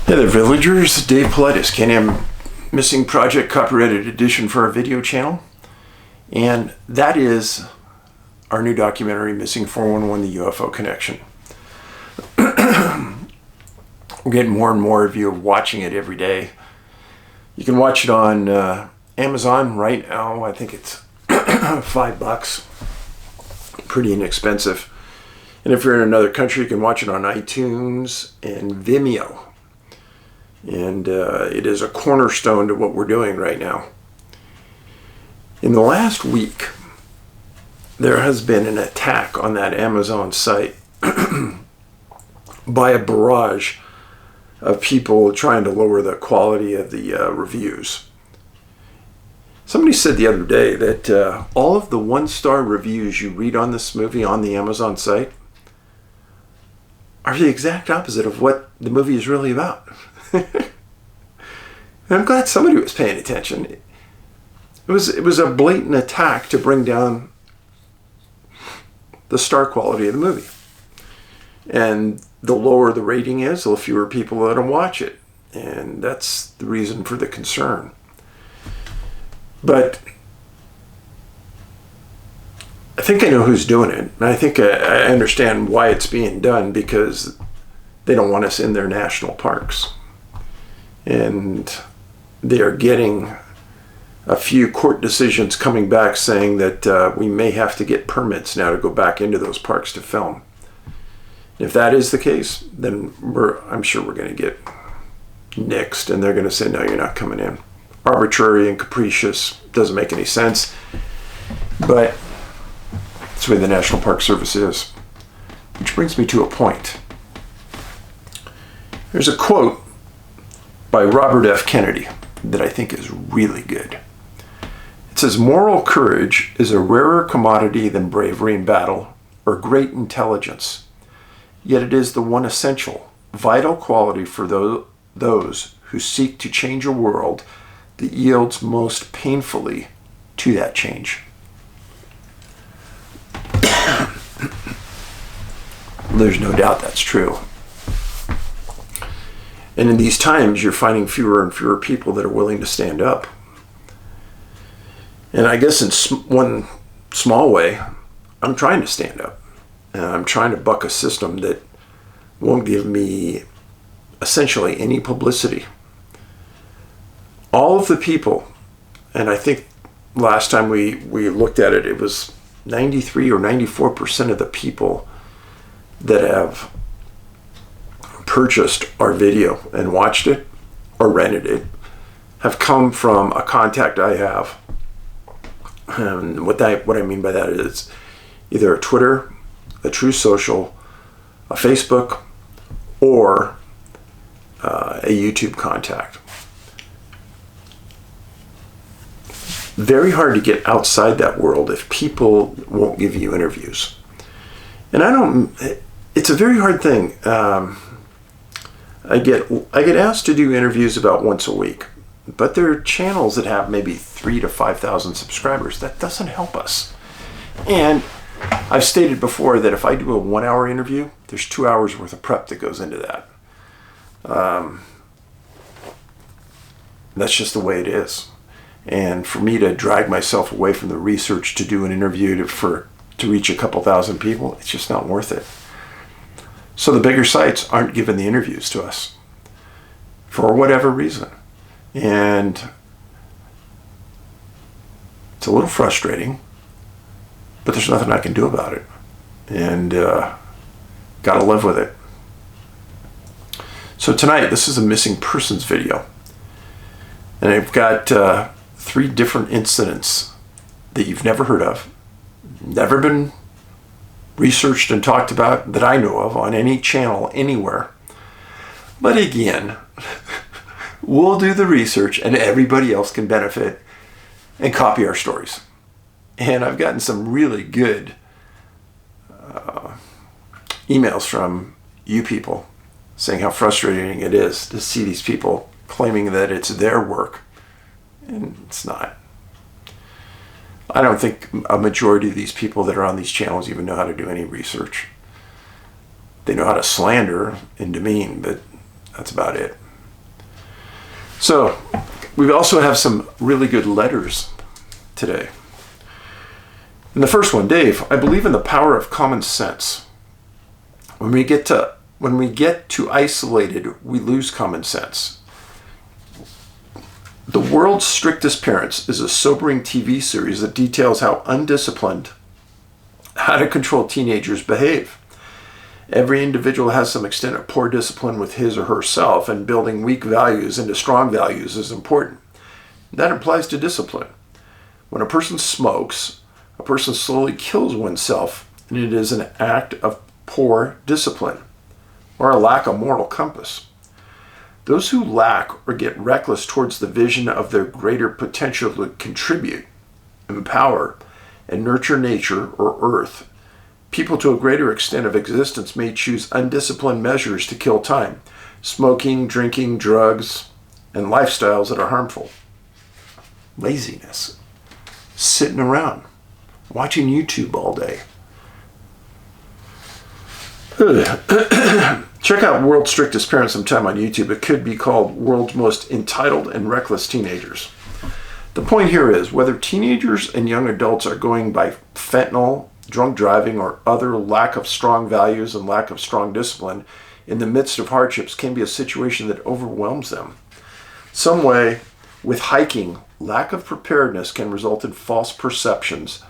Hey there, villagers. Dave Paulides, Can-Am Missing Project copyrighted edition for our video channel. And that is our new documentary, Missing 411, the UFO Connection. We're getting more and more of you watching it every day. You can watch it on Amazon right now. I think it's $5. Pretty inexpensive. And if you're in another country, you can watch it on iTunes and Vimeo. And it is a cornerstone to what we're doing right now. In the last week, there has been an attack on that Amazon site by a barrage of people trying to lower the quality of the reviews. Somebody said the other day that all of the one-star reviews you read on this movie on the Amazon site are the exact opposite of what the movie is really about. I'm glad somebody was paying attention. It was a blatant attack to bring down the star quality of the movie. And the lower the rating is, the fewer people that'll watch it. And that's the reason for the concern. But I think I know who's doing it. And I think I understand why it's being done, because they don't want us in their national parks. And they are getting a few court decisions coming back saying that we may have to get permits now to go back into those parks to film. If that is the case, then I'm sure we're going to get nixed, and they're going to say, no, you're not coming in. Arbitrary and capricious, doesn't make any sense, but that's the way the National Park Service is. Which brings me to a point. There's a quote by Robert F. Kennedy that I think is really good. It says, "Moral courage is a rarer commodity than bravery in battle or great intelligence. Yet it is the one essential, vital quality for those who seek to change a world that yields most painfully to that change." There's no doubt that's true. And in these times, you're finding fewer and fewer people that are willing to stand up. And I guess in one small way, I'm trying to stand up. And I'm trying to buck a system that won't give me essentially any publicity. All of the people, and I think last time we looked at it, it was 93 or 94% of the people that have purchased our video and watched it or rented it have come from a contact I have. And what I mean by that is either a Twitter, a True Social, a Facebook, or a YouTube contact. Very hard to get outside that world if people won't give you interviews. And it's a very hard thing. I get asked to do interviews about once a week, but there are channels that have maybe 3,000 to 5,000 subscribers. That doesn't help us. And I've stated before that if I do a 1-hour interview, there's 2 hours worth of prep that goes into that. That's just the way it is. And for me to drag myself away from the research to do an interview to reach a couple thousand people, it's just not worth it. So the bigger sites aren't giving the interviews to us for whatever reason. And it's a little frustrating, but there's nothing I can do about it. And gotta live with it. So tonight, this is a missing persons video. And I've got 3 different incidents that you've never heard of, never been researched and talked about that I know of on any channel anywhere. But again, we'll do the research and everybody else can benefit and copy our stories. And I've gotten some really good emails from you people saying how frustrating it is to see these people claiming that it's their work. And it's not. I don't think a majority of these people that are on these channels even know how to do any research. They know how to slander and demean, but that's about it. So we also have some really good letters today. And the first one, Dave, I believe in the power of common sense. When we get too isolated, we lose common sense. The World's Strictest Parents is a sobering TV series that details how undisciplined, out of control teenagers behave. Every individual has some extent of poor discipline with his or herself, and building weak values into strong values is important. That applies to discipline. When a person smokes, a person slowly kills oneself, and it is an act of poor discipline or a lack of moral compass. Those who lack or get reckless towards the vision of their greater potential to contribute, empower, and nurture nature or earth, people to a greater extent of existence may choose undisciplined measures to kill time, smoking, drinking, drugs, and lifestyles that are harmful. Laziness, sitting around, watching YouTube all day. Check out World's Strictest Parents sometime on YouTube. It could be called World's Most Entitled and Reckless Teenagers. The point here is whether teenagers and young adults are going by fentanyl, drunk driving, or other lack of strong values and lack of strong discipline in the midst of hardships can be a situation that overwhelms them. Some way, with hiking, lack of preparedness can result in false perceptions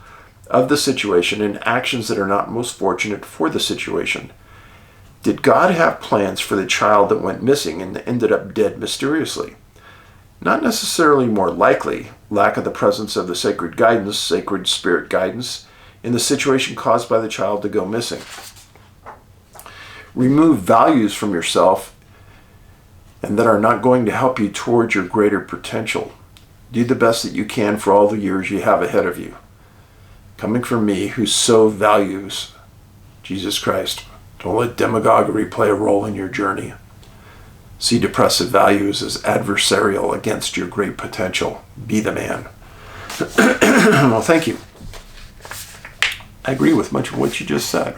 of the situation and actions that are not most fortunate for the situation. Did God have plans for the child that went missing and ended up dead mysteriously? Not necessarily. More likely, lack of the presence of the sacred guidance, sacred spirit guidance, in the situation caused by the child to go missing. Remove values from yourself and that are not going to help you towards your greater potential. Do the best that you can for all the years you have ahead of you. Coming from me, who so values Jesus Christ, don't let demagoguery play a role in your journey. See depressive values as adversarial against your great potential. Be the man. Well, thank you. I agree with much of what you just said.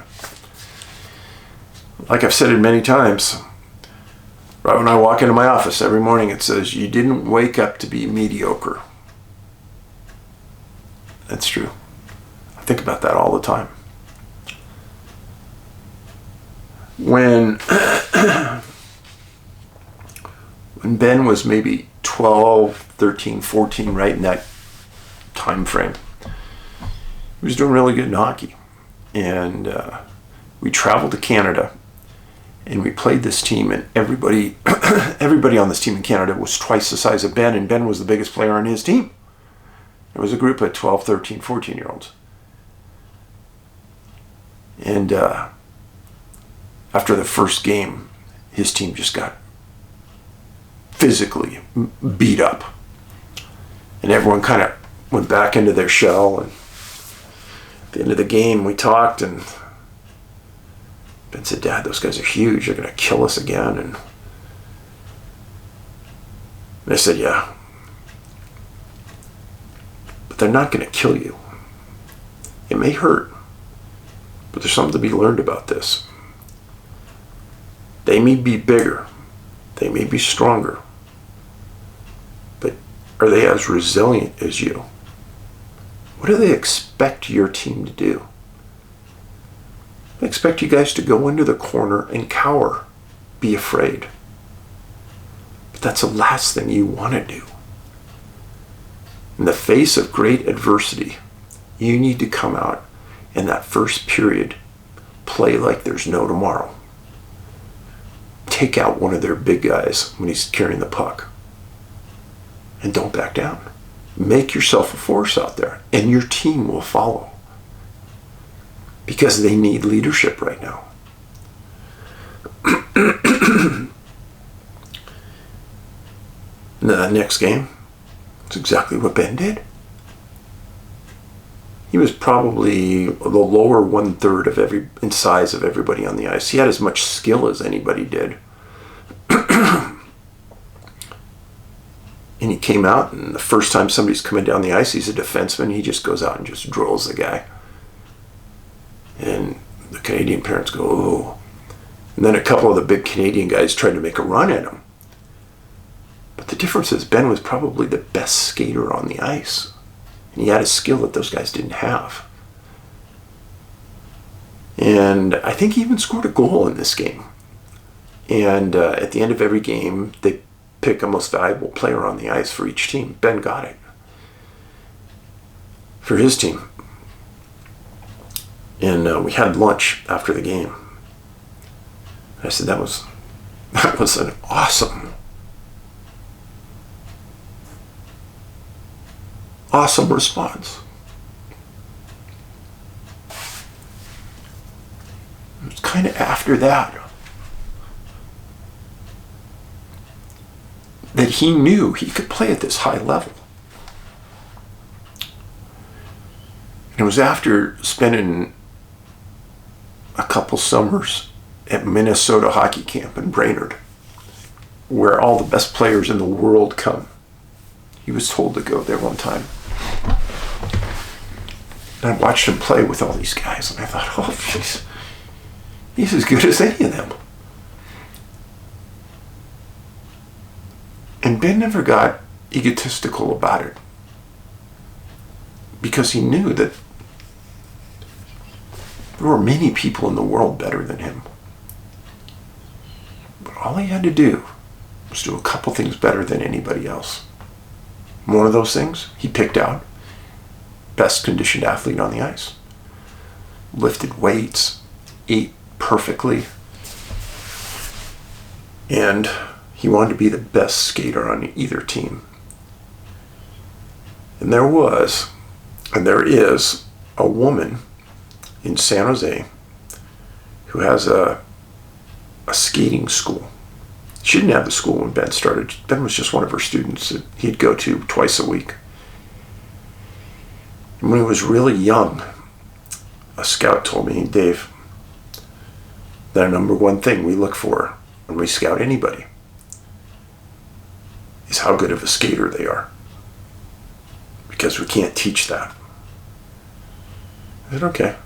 Like I've said it many times, right when I walk into my office every morning, it says, you didn't wake up to be mediocre. That's true. I think about that all the time. When Ben was maybe 12, 13, 14, right in that time frame, he was doing really good in hockey. And we traveled to Canada and we played this team, and everybody on this team in Canada was twice the size of Ben, and Ben was the biggest player on his team. It was a group of 12, 13, 14-year-olds. And after the first game, his team just got physically beat up. And everyone kind of went back into their shell. And at the end of the game, we talked, and Ben said, Dad, those guys are huge. They're going to kill us again. And I said, yeah. But they're not going to kill you. It may hurt, but there's something to be learned about this. They may be bigger. They may be stronger. But are they as resilient as you? What do they expect your team to do? They expect you guys to go into the corner and cower, be afraid. But that's the last thing you want to do. In the face of great adversity, you need to come out in that first period, play like there's no tomorrow. Take out one of their big guys when he's carrying the puck. And don't back down. Make yourself a force out there, and your team will follow. Because they need leadership right now. And then the next game, it's exactly what Ben did. He was probably the lower 1/3 of in size of everybody on the ice. He had as much skill as anybody did. And he came out, and the first time somebody's coming down the ice, he's a defenseman, he just goes out and just drills the guy. And the Canadian parents go, oh. And then a couple of the big Canadian guys tried to make a run at him. But the difference is Ben was probably the best skater on the ice. And he had a skill that those guys didn't have. And I think he even scored a goal in this game. And at the end of every game, they pick a most valuable player on the ice for each team. Ben got it for his team. And we had lunch after the game. I said, that was an awesome response. It was kind of after that he knew he could play at this high level. And it was after spending a couple summers at Minnesota hockey camp in Brainerd, where all the best players in the world come. He was told to go there one time. And I watched him play with all these guys, and I thought, oh, jeez, he's as good as any of them. And Ben never got egotistical about it, because he knew that there were many people in the world better than him. But all he had to do was do a couple things better than anybody else. One of those things he picked out: best conditioned athlete on the ice. Lifted weights, ate perfectly, and he wanted to be the best skater on either team. And there is a woman in San Jose who has a skating school. She didn't have the school when Ben started. Ben was just one of her students that he'd go to twice a week. And when he was really young, a scout told me, Dave, the number one thing we look for when we scout anybody is how good of a skater they are, because we can't teach that. I said, okay.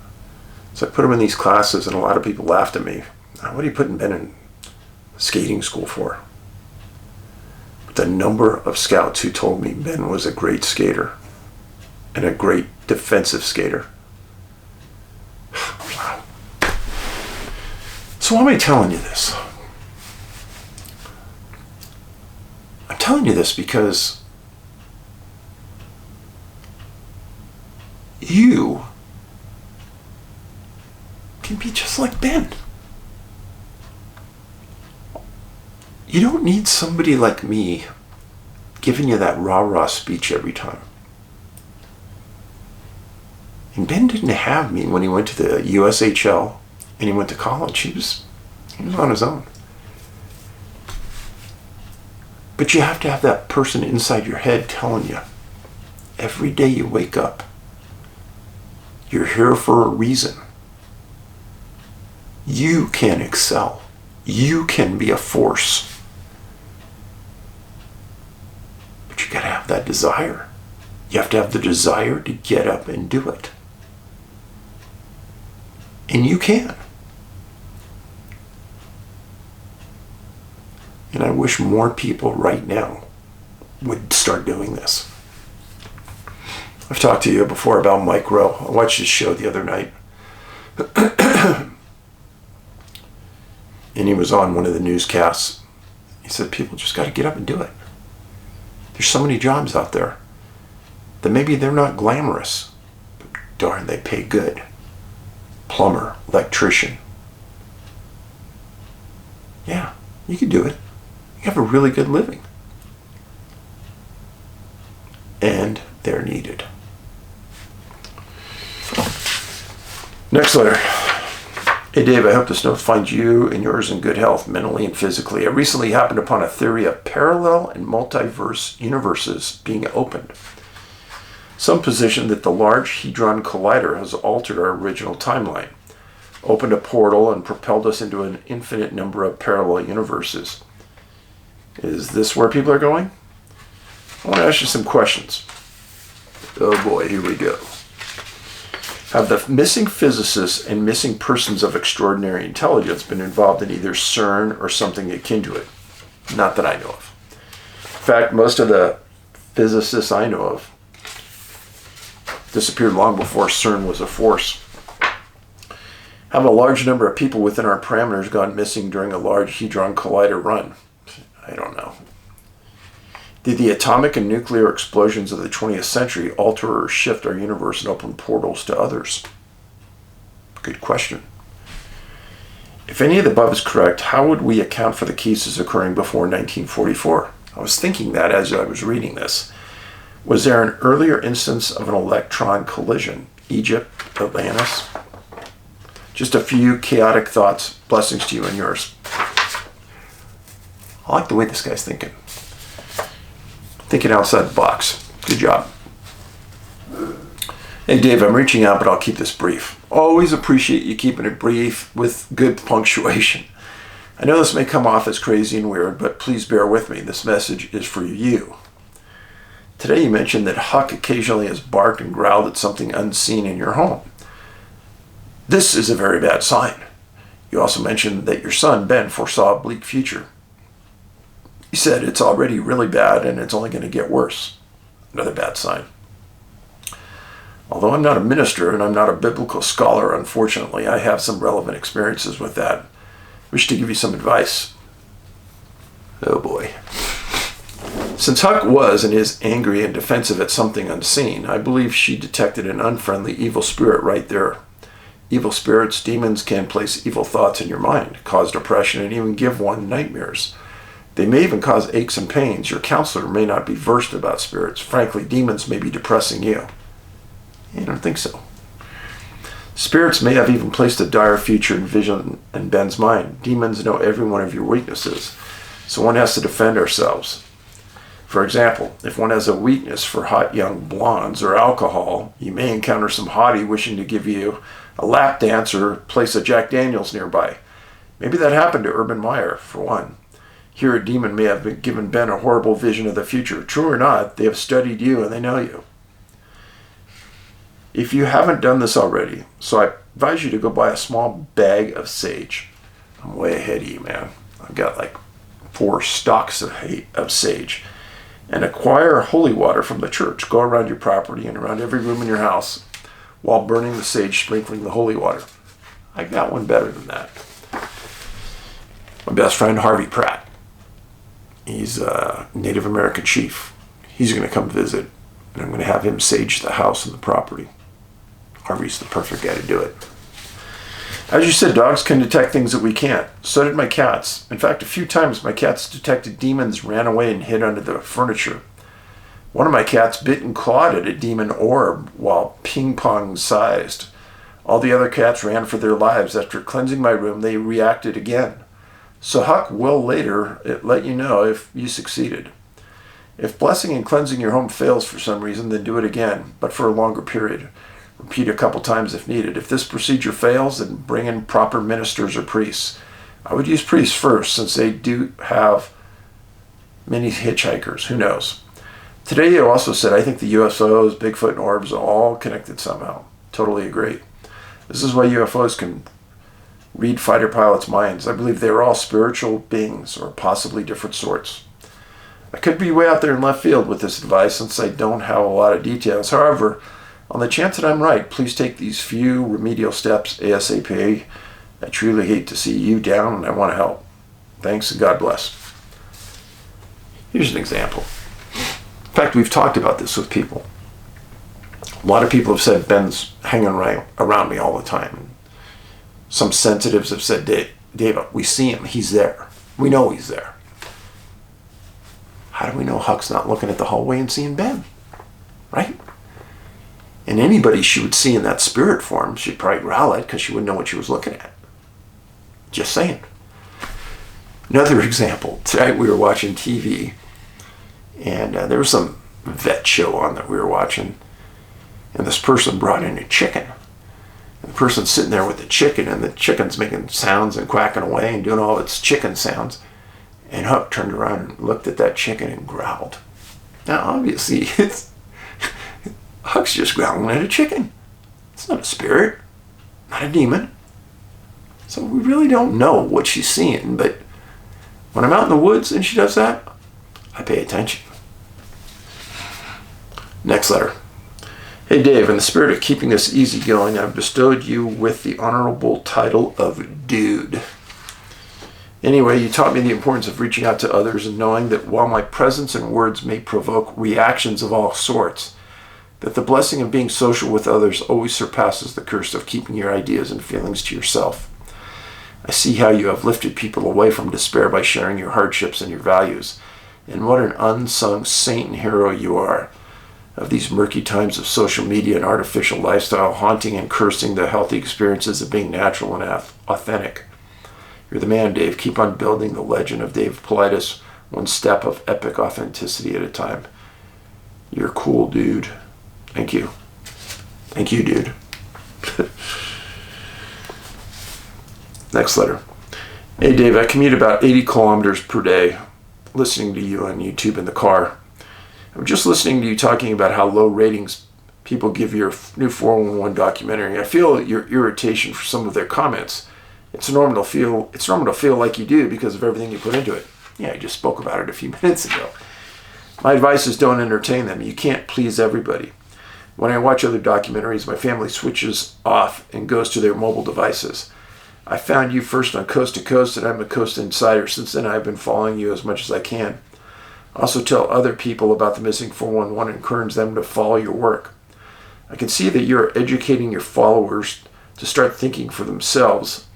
So I put him in these classes, and a lot of people laughed at me. What are you putting Ben in skating school for? But the number of scouts who told me Ben was a great skater and a great defensive skater. Wow. So why am I telling you this? I'm telling you this because you can be just like Ben. You don't need somebody like me giving you that rah-rah speech every time. And Ben didn't have me when he went to the USHL and he went to college. He was on his own. But you have to have that person inside your head telling you every day you wake up, you're here for a reason. You can excel. You can be a force. But you gotta have that desire. You have to have the desire to get up and do it. And you can. And I wish more people right now would start doing this. I've talked to you before about Mike Rowe. I watched his show the other night. And he was on one of the newscasts. He said, people just got to get up and do it. There's so many jobs out there that maybe they're not glamorous, but darn, they pay good. Plumber, electrician. Yeah, you can do it. You have a really good living. And they're needed. Next letter. Hey Dave, I hope this note finds you and yours in good health, mentally and physically. I recently happened upon a theory of parallel and multiverse universes being opened. Some position that the Large Hadron Collider has altered our original timeline, opened a portal, and propelled us into an infinite number of parallel universes. Is this where people are going? I want to ask you some questions. Oh boy, here we go. Have the missing physicists and missing persons of extraordinary intelligence been involved in either CERN or something akin to it? Not that I know of. fact, most of the physicists I know of disappeared long before CERN was a force. Have a large number of people within our parameters gone missing during a large hadron collider run? I don't know. Did the atomic and nuclear explosions of the 20th century alter or shift our universe and open portals to others? Good question. If any of the above is correct, how would we account for the cases occurring before 1944? I was thinking that as I was reading this. Was there an earlier instance of an electron collision? Egypt, Atlantis? Just a few chaotic thoughts. Blessings to you and yours. I like the way this guy's thinking. Thinking outside the box. Good job. Hey Dave, I'm reaching out, but I'll keep this brief. Always appreciate you keeping it brief with good punctuation. I know this may come off as crazy and weird, but please bear with me. This message is for you. Today you mentioned that Huck occasionally has barked and growled at something unseen in your home. This is a very bad sign. You also mentioned that your son, Ben, foresaw a bleak future. He said it's already really bad and it's only going to get worse. Another bad sign. Although I'm not a minister and I'm not a biblical scholar, unfortunately, I have some relevant experiences with that. I wish to give you some advice. Oh boy. Since Huck was and is angry and defensive at something unseen, I believe she detected an unfriendly evil spirit right there. Evil spirits, demons, can place evil thoughts in your mind, cause depression, and even give one nightmares. They may even cause aches and pains. Your counselor may not be versed about spirits. Frankly, demons may be depressing you. I don't think so. Spirits may have even placed a dire future and vision in Ben's mind. Demons know every one of your weaknesses, so one has to defend ourselves. For example, if one has a weakness for hot young blondes or alcohol, you may encounter some hottie wishing to give you a lap dance or place a Jack Daniels nearby. Maybe that happened to Urban Meyer, for one. Here a demon may have given Ben a horrible vision of the future. True or not, they have studied you and they know you. If you haven't done this already, so I advise you to go buy a small bag of sage. I'm way ahead of you, man. I've got like 4 stalks of sage. And acquire holy water from the church. Go around your property and around every room in your house while burning the sage, sprinkling the holy water. I got one better than that. My best friend, Harvey Pratt. He's a Native American chief. He's going to come visit, and I'm going to have him sage the house and the property. Harvey's the perfect guy to do it. As you said, dogs can detect things that we can't. So did my cats. In fact, a few times my cats detected demons, ran away, and hid under the furniture. One of my cats bit and clawed at a demon orb while ping-pong sized. All the other cats ran for their lives. After cleansing my room, they reacted again. So Huck will later let you know if you succeeded. If blessing and cleansing your home fails for some reason, then do it again, but for a longer period. Repeat a couple times if needed. If this procedure fails, then bring in proper ministers or priests. I would use priests first, since they do have many hitchhikers. Who knows? Today you also said, I think the UFOs, Bigfoot, and orbs are all connected somehow. Totally agree. This is why UFOs can read fighter pilots' minds. I believe they are all spiritual beings, or possibly different sorts. I could be way out there in left field with this advice, since I don't have a lot of details. However, on the chance that I'm right, please take these few remedial steps ASAP. I truly hate to see you down, and I want to help. Thanks, and God bless. Here's an example. In fact, we've talked about this with people. A lot of people have said Ben's hanging around me all the time. Some sensitives have said, Dave, we see him. He's there. We know he's there. How do we know Huck's not looking at the hallway and seeing Ben? Right? And anybody she would see in that spirit form, she'd probably growl at because she wouldn't know what she was looking at. Just saying. Another example. Tonight we were watching TV, and there was some vet show on that we were watching, and this person brought in a chicken. And the person's sitting there with the chicken, and the chicken's making sounds and quacking away and doing all its chicken sounds. And Huck turned around and looked at that chicken and growled. Now, obviously, Huck's just growling at a chicken. It's not a spirit, not a demon. So we really don't know what she's seeing, but when I'm out in the woods and she does that, I pay attention. Next letter. Hey Dave, in the spirit of keeping this easy going, I've bestowed you with the honorable title of Dude. Anyway, you taught me the importance of reaching out to others and knowing that while my presence and words may provoke reactions of all sorts, that the blessing of being social with others always surpasses the curse of keeping your ideas and feelings to yourself. I see how you have lifted people away from despair by sharing your hardships and your values, and what an unsung saint and hero you are of these murky times of social media and artificial lifestyle, haunting and cursing the healthy experiences of being natural and authentic. You're the man, Dave. Keep on building the legend of Dave Paulides, one step of epic authenticity at a time. You're cool, dude. Thank you. Thank you, dude. Next letter. Hey, Dave, I commute about 80 kilometers per day listening to you on YouTube in the car. I'm just listening to you talking about how low ratings people give your new 411 documentary. I feel your irritation for some of their comments. It's normal to feel like you do because of everything you put into it. Yeah, I just spoke about it a few minutes ago. My advice is don't entertain them. You can't please everybody. When I watch other documentaries, my family switches off and goes to their mobile devices. I found you first on Coast to Coast, and I'm a Coast Insider. Since then, I've been following you as much as I can. Also tell other people about the missing 411 and encourage them to follow your work. I can see that you're educating your followers to start thinking for themselves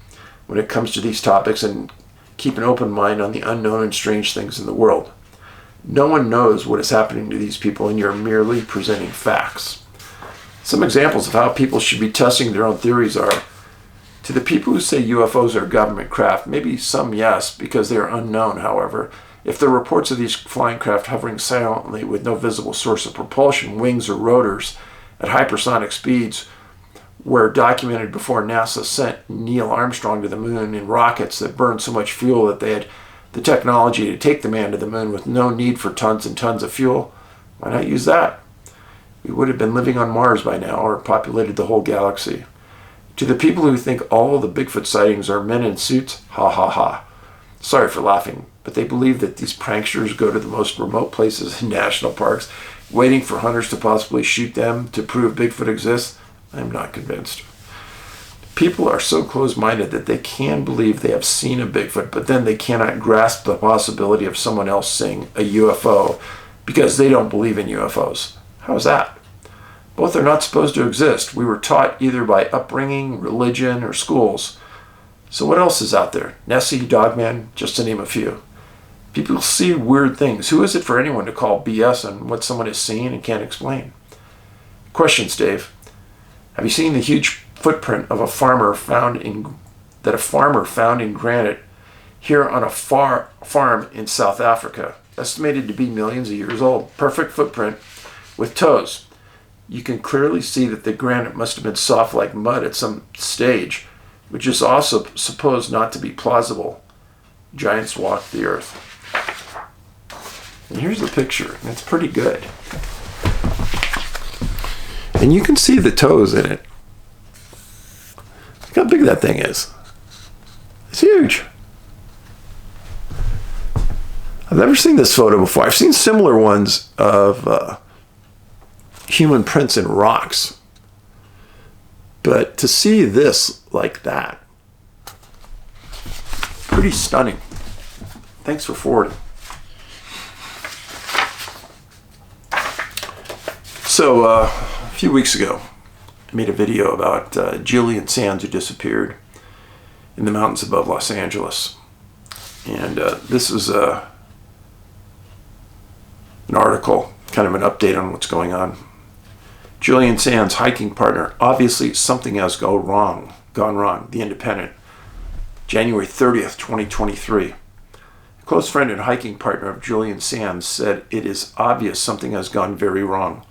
when it comes to these topics and keep an open mind on the unknown and strange things in the world. No one knows what is happening to these people, and you're merely presenting facts. Some examples of how people should be testing their own theories are: to the people who say UFOs are government craft, maybe some yes, because they are unknown, however. If there are reports of these flying craft hovering silently with no visible source of propulsion, wings or rotors, at hypersonic speeds, were documented before NASA sent Neil Armstrong to the moon in rockets that burned so much fuel that they had the technology to take the man to the moon with no need for tons and tons of fuel, why not use that? We would have been living on Mars by now or populated the whole galaxy. To the people who think all the Bigfoot sightings are men in suits, ha ha ha. Sorry for laughing, but they believe that these pranksters go to the most remote places in national parks, waiting for hunters to possibly shoot them to prove Bigfoot exists. I'm not convinced. People are so close-minded that they can believe they have seen a Bigfoot, but then they cannot grasp the possibility of someone else seeing a UFO because they don't believe in UFOs. How is that? Both are not supposed to exist. We were taught either by upbringing, religion, or schools. So what else is out there? Nessie, Dogman, just to name a few. People see weird things. Who is it for anyone to call BS on what someone has seen and can't explain? Questions, Dave. Have you seen the huge footprint of a farmer found in granite here on a farm in South Africa, estimated to be millions of years old? Perfect footprint with toes. You can clearly see that the granite must have been soft like mud at some stage, which is also supposed not to be plausible. Giants walked the earth. And here's the picture. It's pretty good. And you can see the toes in it. Look how big that thing is. It's huge. I've never seen this photo before. I've seen similar ones of human prints in rocks. But to see this like that, pretty stunning. Thanks for forwarding. So, a few weeks ago, I made a video about Julian Sands, who disappeared in the mountains above Los Angeles. And this is an article, kind of an update on what's going on. Julian Sands' hiking partner, obviously something has gone wrong. The Independent, January 30th, 2023. A close friend and hiking partner of Julian Sands said it is obvious something has gone very wrong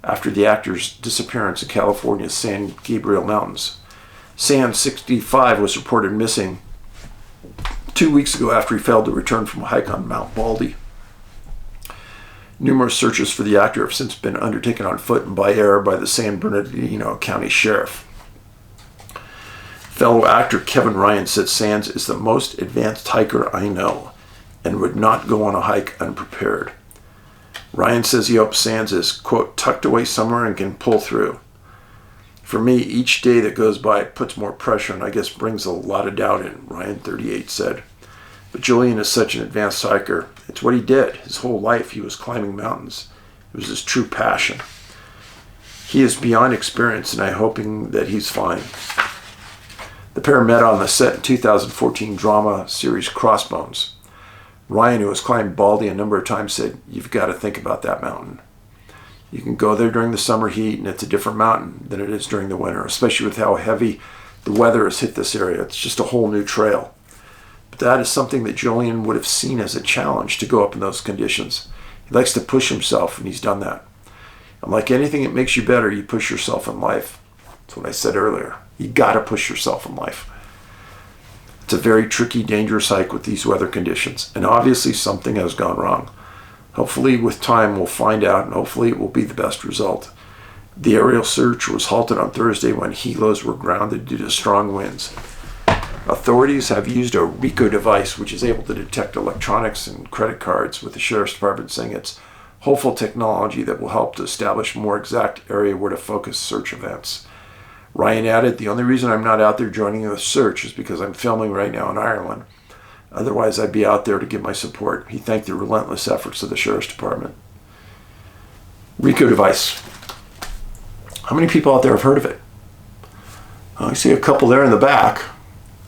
after the actor's disappearance in California's San Gabriel Mountains. Sands, 65, was reported missing 2 weeks ago after he failed to return from a hike on Mount Baldy. Numerous searches for the actor have since been undertaken on foot and by air by the San Bernardino County Sheriff. Fellow actor Kevin Ryan said Sands is the most advanced hiker I know. and would not go on a hike unprepared. Ryan says he hopes Sands is, quote, tucked away somewhere and can pull through. For me, each day that goes by puts more pressure and I guess brings a lot of doubt in, Ryan 38 said. But Julian is such an advanced hiker. It's what he did. His whole life he was climbing mountains. It was his true passion. He is beyond experience and I'm hoping that he's fine. The pair met on the set in 2014 drama series Crossbones. Ryan, who has climbed Baldy a number of times, said, "You've got to think about that mountain. You can go there during the summer heat and it's a different mountain than it is during the winter, especially with how heavy the weather has hit this area. It's just a whole new trail." But that is something that Julian would have seen as a challenge to go up in those conditions. He likes to push himself, and he's done that. And like anything that makes you better, you push yourself in life. That's what I said earlier. You got to push yourself in life. It's a very tricky, dangerous hike with these weather conditions, and obviously something has gone wrong. Hopefully with time we'll find out, and hopefully it will be the best result. The aerial search was halted on Thursday when helos were grounded due to strong winds. Authorities have used a RICO device which is able to detect electronics and credit cards, with the Sheriff's Department saying it's hopeful technology that will help to establish a more exact area where to focus search events. Ryan added, "The only reason I'm not out there joining the search is because I'm filming right now in Ireland. Otherwise, I'd be out there to give my support." He thanked the relentless efforts of the Sheriff's Department. RICO device. How many people out there have heard of it? I see a couple there in the back,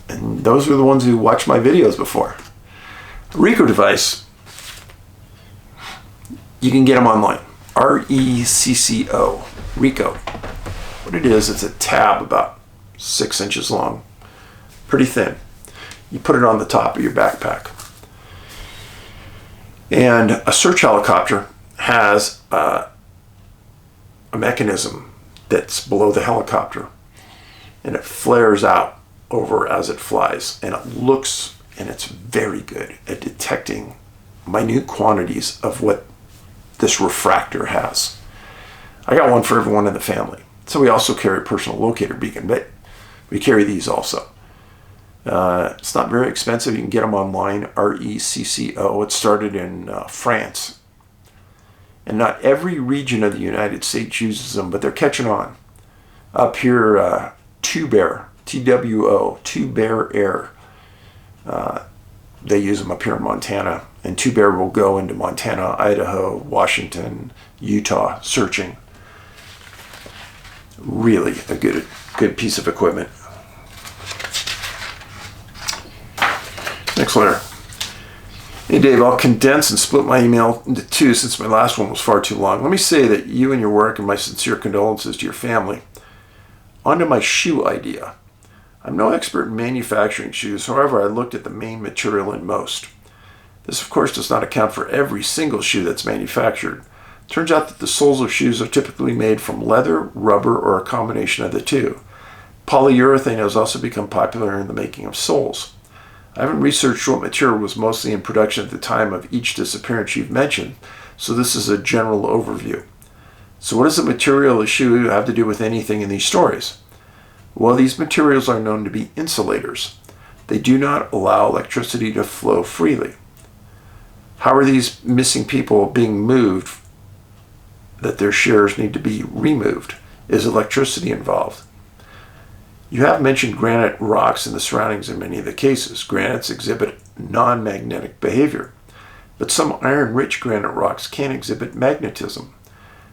and those are the ones who watched my videos before. A RICO device, you can get them online. RECCO, RICO. What it is, it's a tab about 6 inches long, pretty thin. You put it on the top of your backpack. And a search helicopter has a mechanism that's below the helicopter, and it flares out over as it flies, and it looks, and it's very good at detecting minute quantities of what this refractor has. I got one for everyone in the family. So we also carry a personal locator beacon, but we carry these also. It's not very expensive. You can get them online, RECCO. It started in France. And not every region of the United States uses them, but they're catching on. Up here, Two Bear, TWO, Two Bear Air. They use them up here in Montana. And Two Bear will go into Montana, Idaho, Washington, Utah, searching. Really a good piece of equipment. Next letter. Hey Dave, I'll condense and split my email into two since my last one was far too long. Let me say that you and your work and my sincere condolences to your family. On to my shoe idea. I'm no expert in manufacturing shoes, however I looked at the main material in most. This of course does not account for every single shoe that's manufactured. Turns out that the soles of shoes are typically made from leather, rubber, or a combination of the two. Polyurethane has also become popular in the making of soles. I haven't researched what material was mostly in production at the time of each disappearance you've mentioned, so this is a general overview. So what does the material of the shoe have to do with anything in these stories? Well, these materials are known to be insulators. They do not allow electricity to flow freely. How are these missing people being moved that their shares need to be removed? Is electricity involved? You have mentioned granite rocks and the surroundings in many of the cases. Granites exhibit non-magnetic behavior, but some iron-rich granite rocks can exhibit magnetism.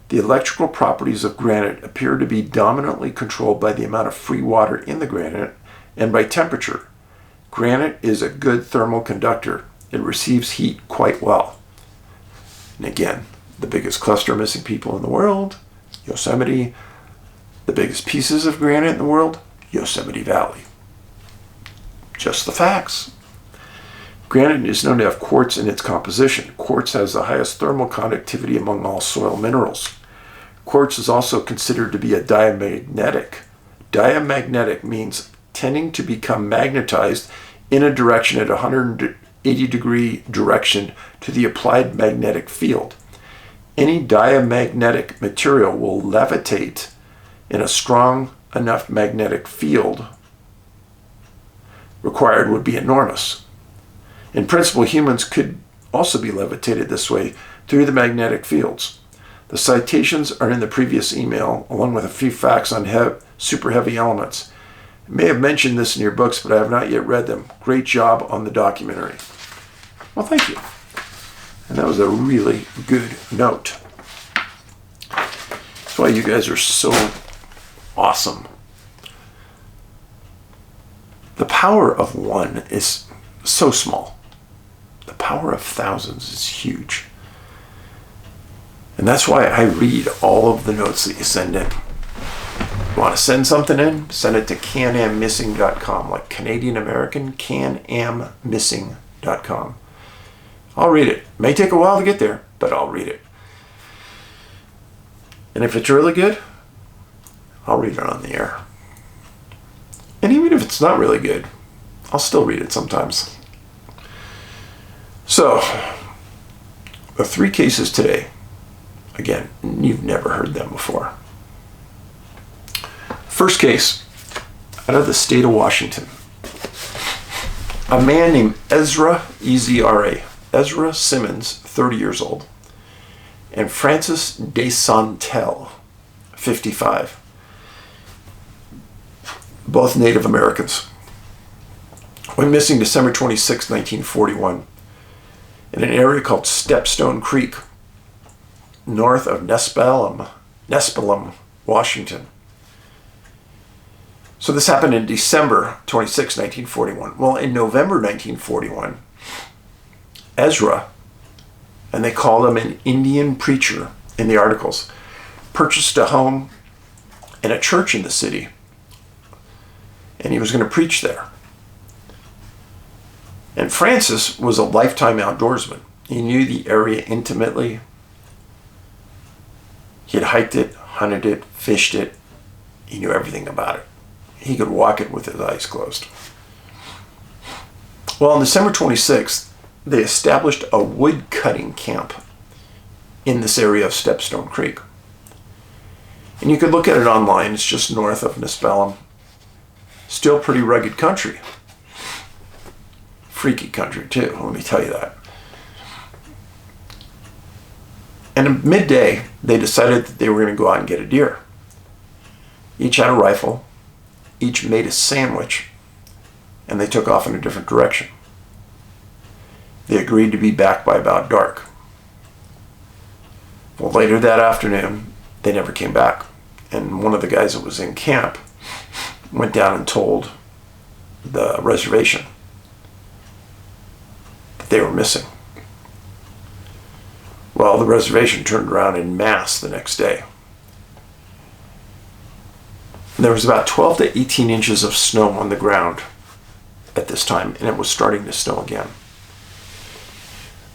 The electrical properties of granite appear to be dominantly controlled by the amount of free water in the granite and by temperature. Granite is a good thermal conductor. It receives heat quite well. And again, the biggest cluster of missing people in the world, Yosemite. The biggest pieces of granite in the world, Yosemite Valley. Just the facts. Granite is known to have quartz in its composition. Quartz has the highest thermal conductivity among all soil minerals. Quartz is also considered to be a diamagnetic. Diamagnetic means tending to become magnetized in a direction at a 180-degree direction to the applied magnetic field. Any diamagnetic material will levitate in a strong enough magnetic field required would be enormous. In principle, humans could also be levitated this way through the magnetic fields. The citations are in the previous email, along with a few facts on super heavy elements. I may have mentioned this in your books, but I have not yet read them. Great job on the documentary. Well, thank you. And that was a really good note. That's why you guys are so awesome. The power of one is so small. The power of thousands is huge. And that's why I read all of the notes that you send in. You want to send something in? Send it to canammissing.com, like Canadian American, canammissing.com. I'll read it. May take a while to get there, but I'll read it. And if it's really good, I'll read it on the air. And even if it's not really good, I'll still read it sometimes. So, the 3 cases today, again, you've never heard them before. First case, out of the state of Washington. A man named Ezra, E-Z-R-A, Ezra Simmons, 30 years old, and Francis DeSantel, 55. Both Native Americans. Went missing December 26, 1941, in an area called Stepstone Creek, north of Nespelem, Washington. So this happened in December 26, 1941. Well, in November 1941, Ezra, and they called him an Indian preacher in the articles, purchased a home and a church in the city, and he was going to preach there. And Francis was a lifetime outdoorsman. He knew the area intimately. He had hiked it, hunted it, fished it. He knew everything about it. He could walk it with his eyes closed. Well, on December 26th, they established a wood cutting camp in this area of Stepstone Creek. And you could look at it online. It's just north of Nespelem. Still pretty rugged country. Freaky country too, let me tell you that. And at midday, they decided that they were going to go out and get a deer. Each had a rifle. Each made a sandwich. And they took off in a different direction. They agreed to be back by about dark. Well, later that afternoon, they never came back. And one of the guys that was in camp went down and told the reservation that they were missing. Well, the reservation turned around en masse the next day. And there was about 12 to 18 inches of snow on the ground at this time, and it was starting to snow again.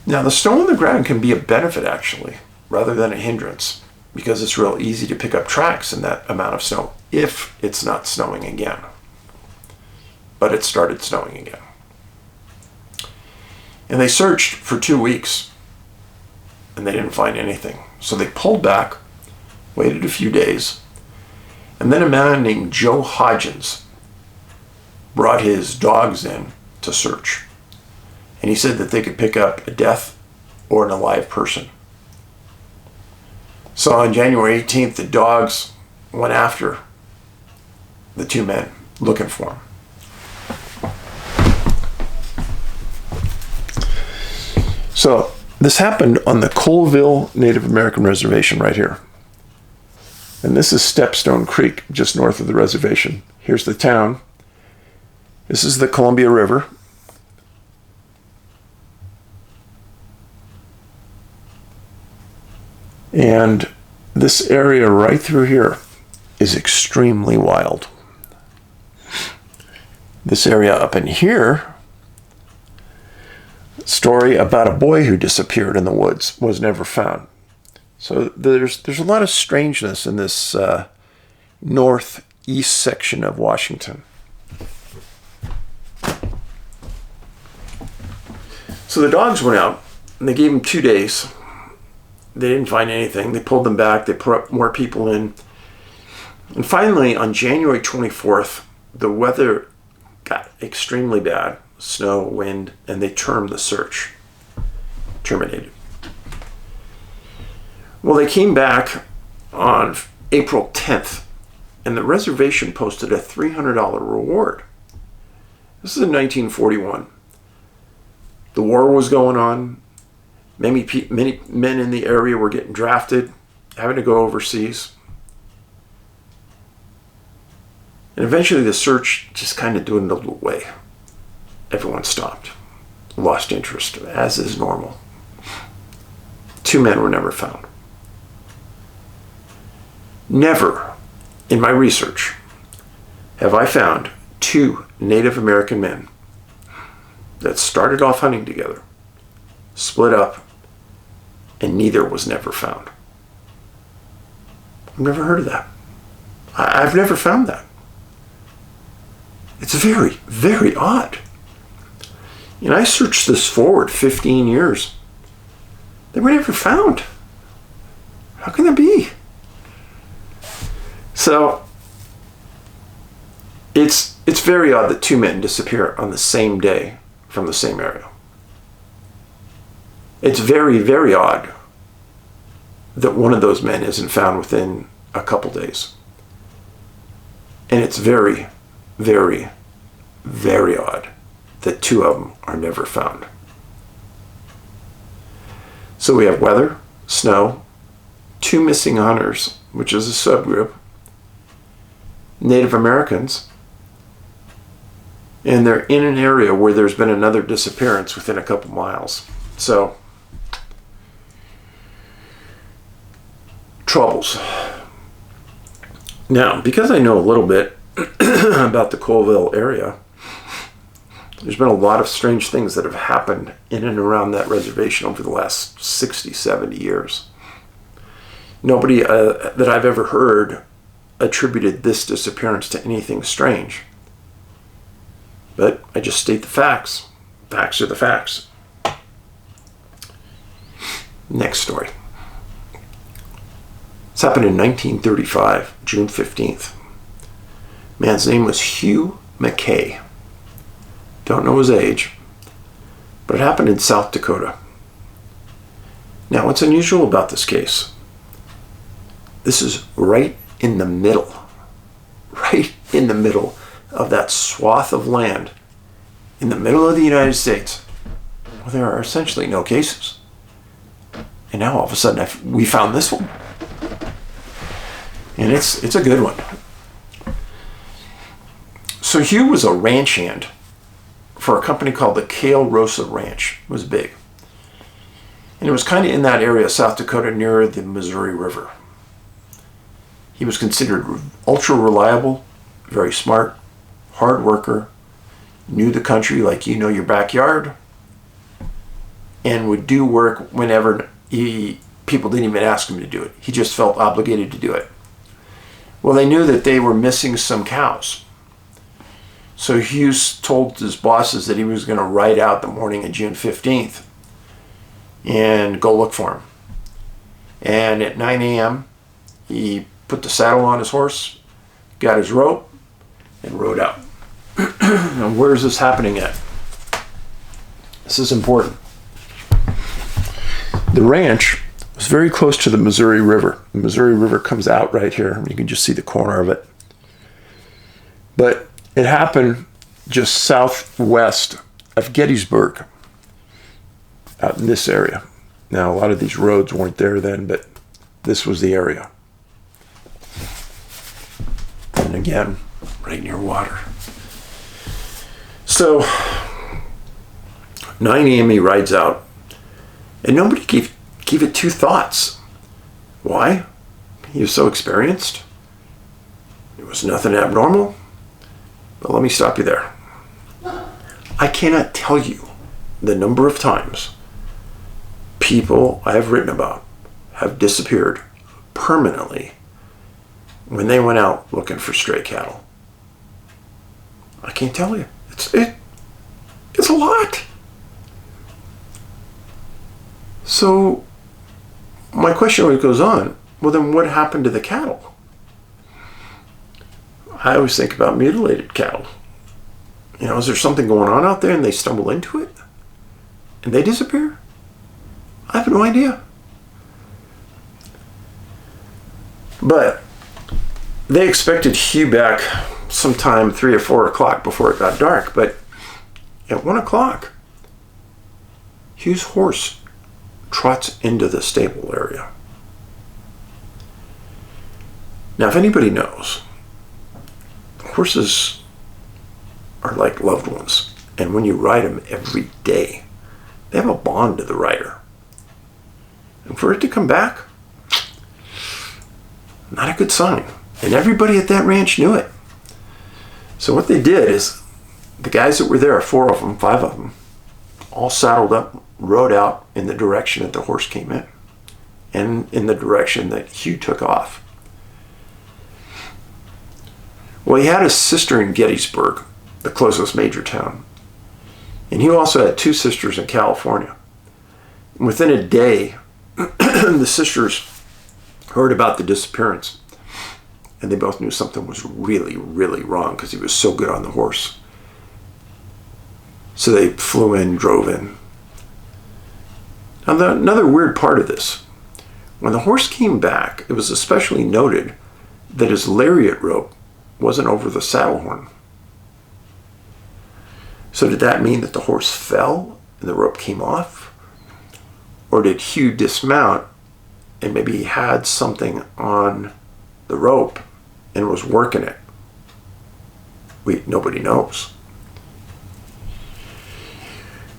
Now, the snow on the ground can be a benefit, actually, rather than a hindrance, because it's real easy to pick up tracks in that amount of snow if it's not snowing again. But it started snowing again. And they searched for 2 weeks, and they didn't find anything. So they pulled back, waited a few days, and then a man named Joe Hodgins brought his dogs in to search. And he said that they could pick up a death or an alive person. So on January 18th, the dogs went after the 2 men, looking for him. So this happened on the Colville Native American Reservation right here. And this is Stepstone Creek, just north of the reservation. Here's the town. This is the Columbia River. And this area right through here is extremely wild. This area up in here, story about a boy who disappeared in the woods, was never found. So there's a lot of strangeness in this northeast section of Washington. So the dogs went out, and they gave them 2 days. They didn't find anything. They pulled them back. They put more people in. And finally, on January 24th, the weather got extremely bad. snow, wind, and they termed the search terminated. Well, they came back on April 10th, and the reservation posted a $300 reward. This is in 1941. The war was going on. Many men in the area were getting drafted, having to go overseas. And eventually the search just kind of dwindled away. Everyone stopped, lost interest, as is normal. 2 men were never found. Never, in my research, have I found 2 Native American men that started off hunting together, split up, and neither was never found. I've never heard of that. I've never found that. It's very, very odd. And I searched this forward 15 years. They were never found. How can that be? So, it's very odd that 2 men disappear on the same day from the same area. It's very, very odd that one of those men isn't found within a couple days. And it's very, very, very odd that 2 of them are never found. So we have weather, snow, 2 missing hunters, which is a subgroup, Native Americans, and they're in an area where there's been another disappearance within a couple miles. So, troubles. Now, because I know a little bit about the Colville area, there's been a lot of strange things that have happened in and around that reservation over the last 60, 70 years. Nobody that I've ever heard attributed this disappearance to anything strange. But I just state the facts. Facts are the facts. Next story. This happened in 1935, June 15th. Man's name was Hugh McKay. Don't know his age, but it happened in South Dakota. Now, what's unusual about this case? This is right in the middle of that swath of land in the middle of the United States where there are essentially no cases. And now all of a sudden we found this one. And it's a good one. So Hugh was a ranch hand for a company called the Kale Rosa Ranch. It was big. And it was kind of in that area, South Dakota, near the Missouri River. He was considered ultra reliable, very smart, hard worker, knew the country like you know your backyard, and would do work whenever people didn't even ask him to do it. He just felt obligated to do it. Well, they knew that they were missing some cows. So Hughes told his bosses that he was going to ride out the morning of June 15th and go look for them. And at 9 a.m., he put the saddle on his horse, got his rope, and rode out. Now, where is this happening at? This is important. The ranch was very close to the Missouri River. The Missouri River comes out right here. You can just see the corner of it. But it happened just southwest of Gettysburg, out in this area. Now, a lot of these roads weren't there then, but this was the area. And again, right near water. So, 9 a.m. he rides out, and nobody gave it 2 thoughts. Why? He was so experienced. There was nothing abnormal. But let me stop you there. I cannot tell you the number of times people I have written about have disappeared permanently when they went out looking for stray cattle. I can't tell you. It's a lot. So my question always goes on, well then what happened to the cattle? I always think about mutilated cattle. Is there something going on out there and they stumble into it and they disappear? I have no idea. But they expected Hugh back sometime 3 or 4 o'clock before it got dark. But at 1 o'clock, Hugh's horse trots into the stable area. Now, if anybody knows, horses are like loved ones. And when you ride them every day, they have a bond to the rider. And for it to come back, not a good sign. And everybody at that ranch knew it. So what they did is, the guys that were there, 4 of them, 5 of them, all saddled up, rode out in the direction that the horse came in, and in the direction that Hugh took off. Well, he had a sister in Gettysburg, the closest major town. And he also had 2 sisters in California. And within a day, the sisters heard about the disappearance. And they both knew something was really, really wrong because he was so good on the horse. So they flew in, drove in. Now, another weird part of this, when the horse came back, it was especially noted that his lariat rope wasn't over the saddle horn. So did that mean that the horse fell and the rope came off? Or did Hugh dismount and maybe he had something on the rope and was working it? Nobody knows.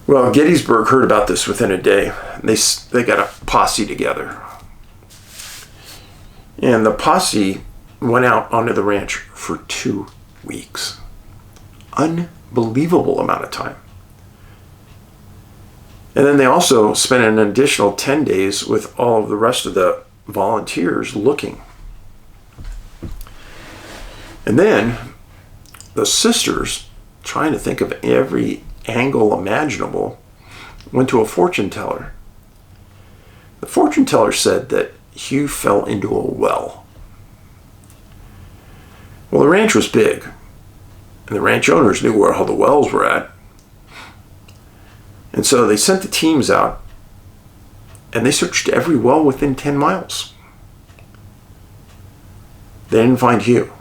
Well, Gettysburg heard about this within a day. They got a posse together. And the posse went out onto the ranch for 2 weeks. Unbelievable amount of time. And then they also spent an additional 10 days with all of the rest of the volunteers looking. And then the sisters, trying to think of every angle imaginable, went to a fortune teller. The fortune teller said that Hugh fell into a well. Well, the ranch was big, and the ranch owners knew where all the wells were at. And so they sent the teams out, and they searched every well within 10 miles. They didn't find Hugh.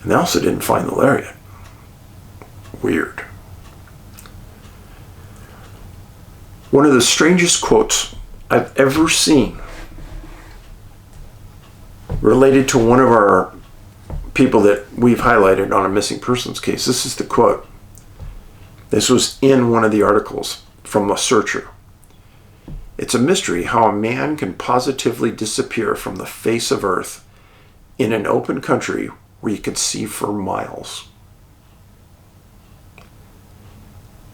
And they also didn't find the lariat. Weird. One of the strangest quotes I've ever seen related to one of our people that we've highlighted on a missing persons case. This is the quote. This was in one of the articles from a searcher. It's a mystery how a man can positively disappear from the face of Earth in an open country where you can see for miles.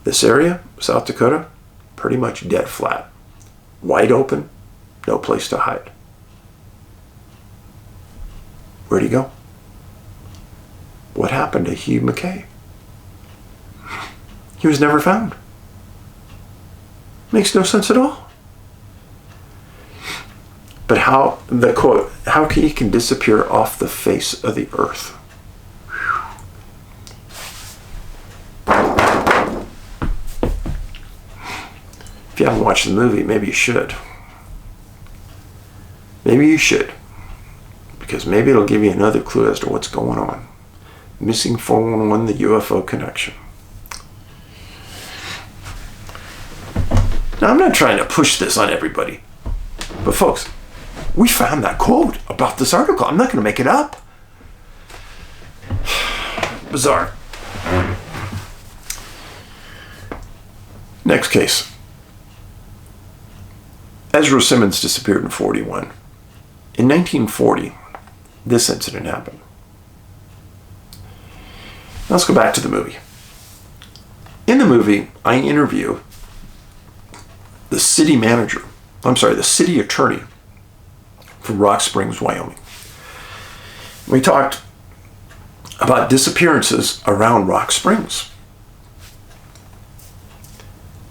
This area, South Dakota, pretty much dead flat. Wide open, no place to hide. Where'd he go? What happened to Hugh McKay? He was never found. Makes no sense at all. But how, the quote, how he can disappear off the face of the earth. If you haven't watched the movie, maybe you should. Maybe you should. Because maybe it'll give you another clue as to what's going on. Missing 411, the UFO Connection. Now, I'm not trying to push this on everybody. But folks, we found that quote about this article. I'm not going to make it up. Bizarre. Next case. Ezra Simmons disappeared in 41. In 1940, this incident happened. Now let's go back to the movie. In the movie, I interview the city attorney from Rock Springs, Wyoming. We talked about disappearances around Rock Springs.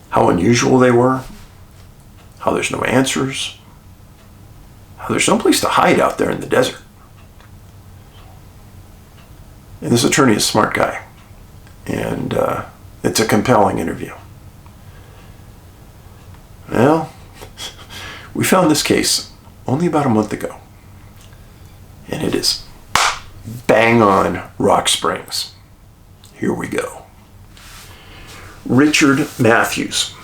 How unusual they were. How there's no answers. How there's no place to hide out there in the desert. And this attorney is a smart guy. And it's a compelling interview. Well, we found this case only about a month ago. And it is bang on Rock Springs. Here we go. Richard Matthews,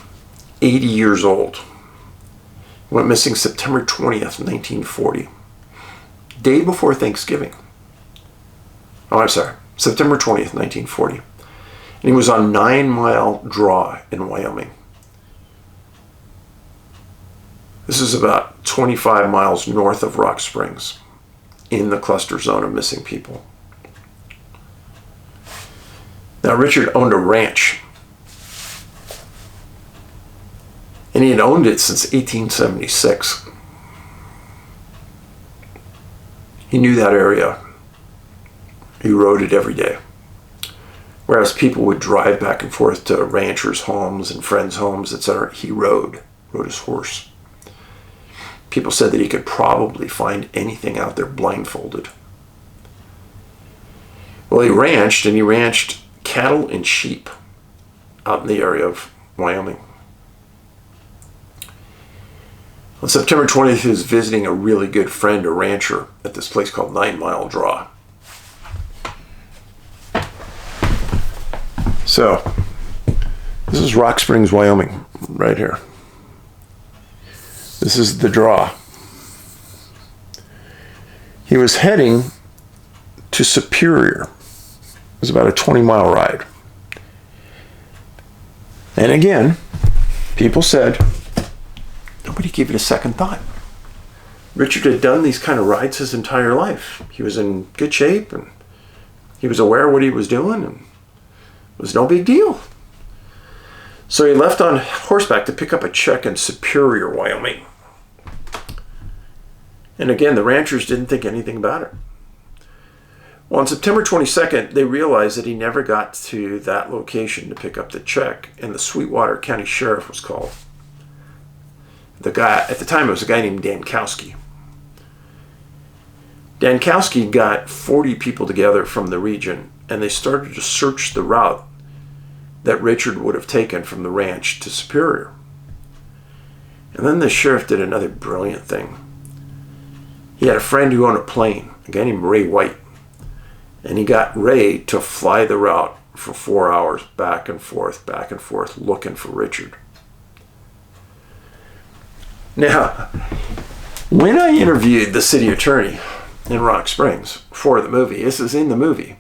80 years old, went missing September 20th, 1940. Day before Thanksgiving. Oh, I'm sorry. September 20th, 1940. And he was on 9 Mile Draw in Wyoming. This is about 25 miles north of Rock Springs, in the cluster zone of missing people. Now, Richard owned a ranch, and he had owned it since 1876. He knew that area. He rode it every day. Whereas people would drive back and forth to ranchers' homes and friends' homes, etc., he rode his horse. People said that he could probably find anything out there blindfolded. Well, he ranched cattle and sheep out in the area of Wyoming. On September 20th, he was visiting a really good friend, a rancher, at this place called 9 Mile Draw. So, this is Rock Springs, Wyoming, right here. This is the draw. He was heading to Superior. It was about a 20-mile ride. And again, people said, nobody gave it a second thought. Richard had done these kind of rides his entire life. He was in good shape, and he was aware of what he was doing, and it was no big deal. So he left on horseback to pick up a check in Superior, Wyoming. And again, the ranchers didn't think anything about it. Well, on September 22nd, they realized that he never got to that location to pick up the check, and the Sweetwater County Sheriff was called. The guy, at the time, it was a guy named Dankowski. Dankowski got 40 people together from the region, and they started to search the route that Richard would have taken from the ranch to Superior. And then the sheriff did another brilliant thing. He had a friend who owned a plane, a guy named Ray White, and he got Ray to fly the route for 4 hours, back and forth, looking for Richard. Now, when I interviewed the city attorney in Rock Springs for the movie, this is in the movie,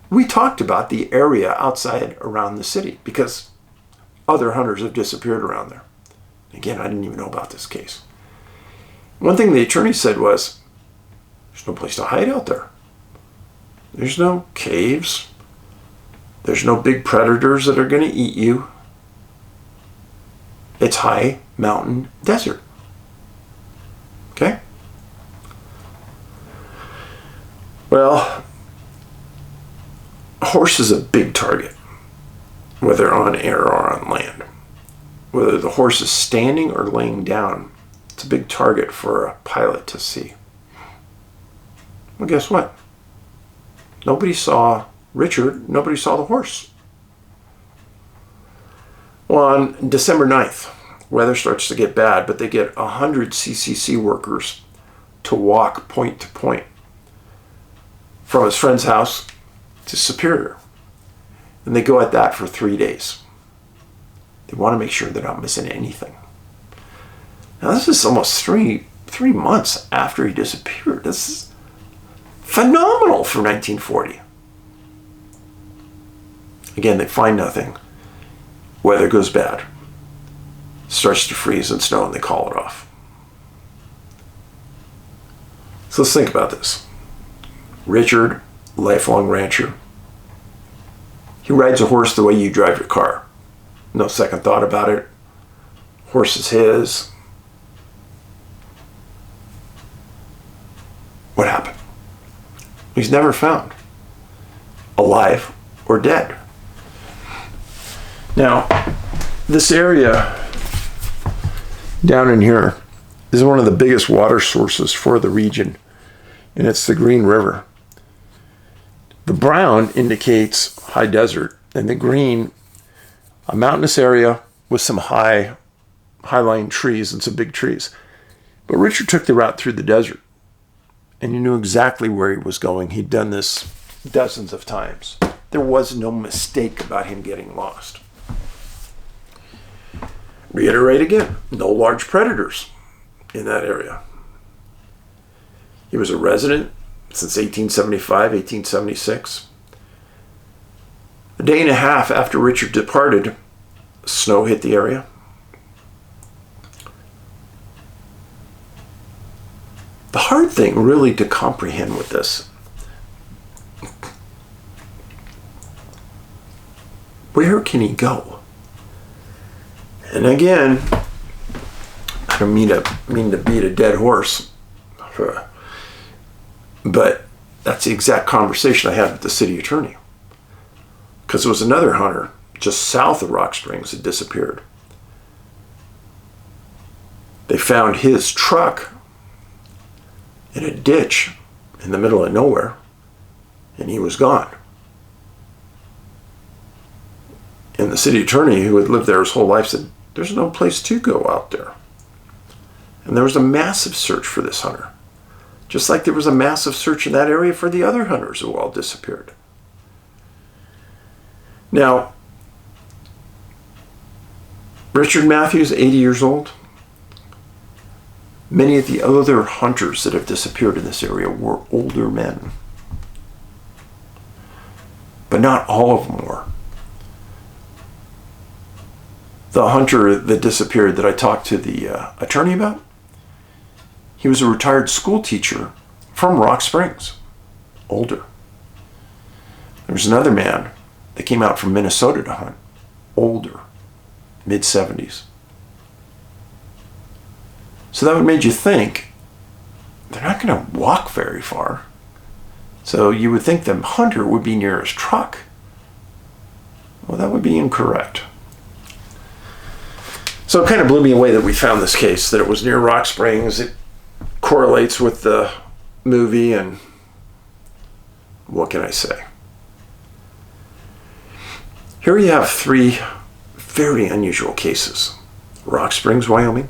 we talked about the area outside around the city because other hunters have disappeared around there. Again, I didn't even know about this case. One thing the attorney said was, there's no place to hide out there. There's no caves. There's no big predators that are going to eat you. It's high mountain desert. Okay? Well, a horse is a big target, whether on air or on land. Whether the horse is standing or laying down, it's a big target for a pilot to see. Well, guess what? Nobody saw Richard. Nobody saw the horse. Well, on December 9th, weather starts to get bad, but they get 100 CCC workers to walk point to point from his friend's house to Superior. And they go at that for 3 days. They want to make sure they're not missing anything. Now, this is almost three months after he disappeared. This is phenomenal for 1940. Again, they find nothing. Weather goes bad. Starts to freeze and snow, and they call it off. So let's think about this. Richard, lifelong rancher. He rides a horse the way you drive your car. No second thought about it. Horse is his. What happened? He's never found, alive or dead. Now, this area down in here is one of the biggest water sources for the region, and it's the Green River. The brown indicates high desert, and the green, a mountainous area with some high-lying trees and some big trees. But Richard took the route through the desert, and he knew exactly where he was going. He'd done this dozens of times. There was no mistake about him getting lost. Reiterate again, no large predators in that area. He was a resident since 1875, 1876. A day and a half after Richard departed, snow hit the area. The hard thing really to comprehend with this, where can he go? And again, I don't mean to beat a dead horse, but that's the exact conversation I had with the city attorney. Because there was another hunter just south of Rock Springs that disappeared. They found his truck in a ditch in the middle of nowhere, and he was gone. And the city attorney, who had lived there his whole life, said, there's no place to go out there. And there was a massive search for this hunter, just like there was a massive search in that area for the other hunters who all disappeared. Now, Richard Matthews, 80 years old. Many of the other hunters that have disappeared in this area were older men. But not all of them were. The hunter that disappeared that I talked to the attorney about, he was a retired school teacher from Rock Springs, older. There was another man that came out from Minnesota to hunt, older, mid-70s. So that would make you think they're not going to walk very far. So you would think the hunter would be near his truck. Well, that would be incorrect. So it kind of blew me away that we found this case, that it was near Rock Springs. It correlates with the movie, and what can I say? Here you have three very unusual cases. Rock Springs, Wyoming.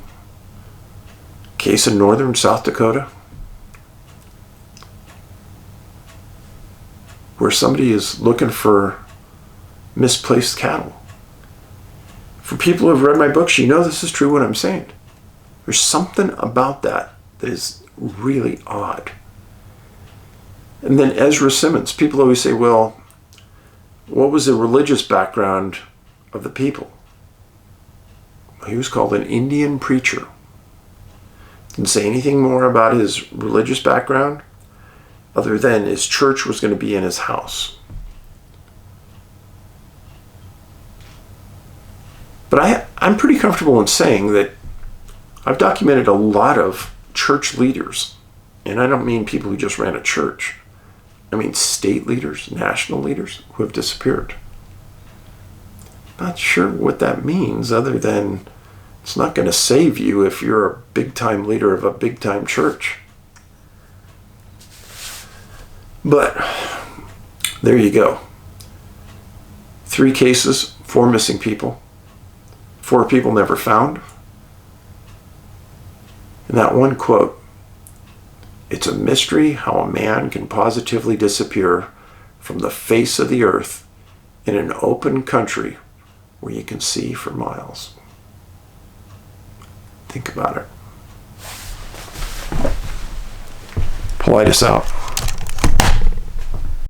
Case in northern South Dakota, where somebody is looking for misplaced cattle. For people who have read my books, you know this is true what I'm saying. There's something about that is really odd. And then Ezra Simmons. People always say, well, what was the religious background of the people? Well, he was called an Indian preacher. Didn't say anything more about his religious background other than his church was going to be in his house. But I'm pretty comfortable in saying that I've documented a lot of church leaders, and I don't mean people who just ran a church. I mean state leaders, national leaders who have disappeared. Not sure what that means other than it's not going to save you if you're a big-time leader of a big-time church. But there you go. 3 cases, 4 missing people, 4 people never found. And that one quote, "It's a mystery how a man can positively disappear from the face of the earth in an open country where you can see for miles." Think about it. Paulides out.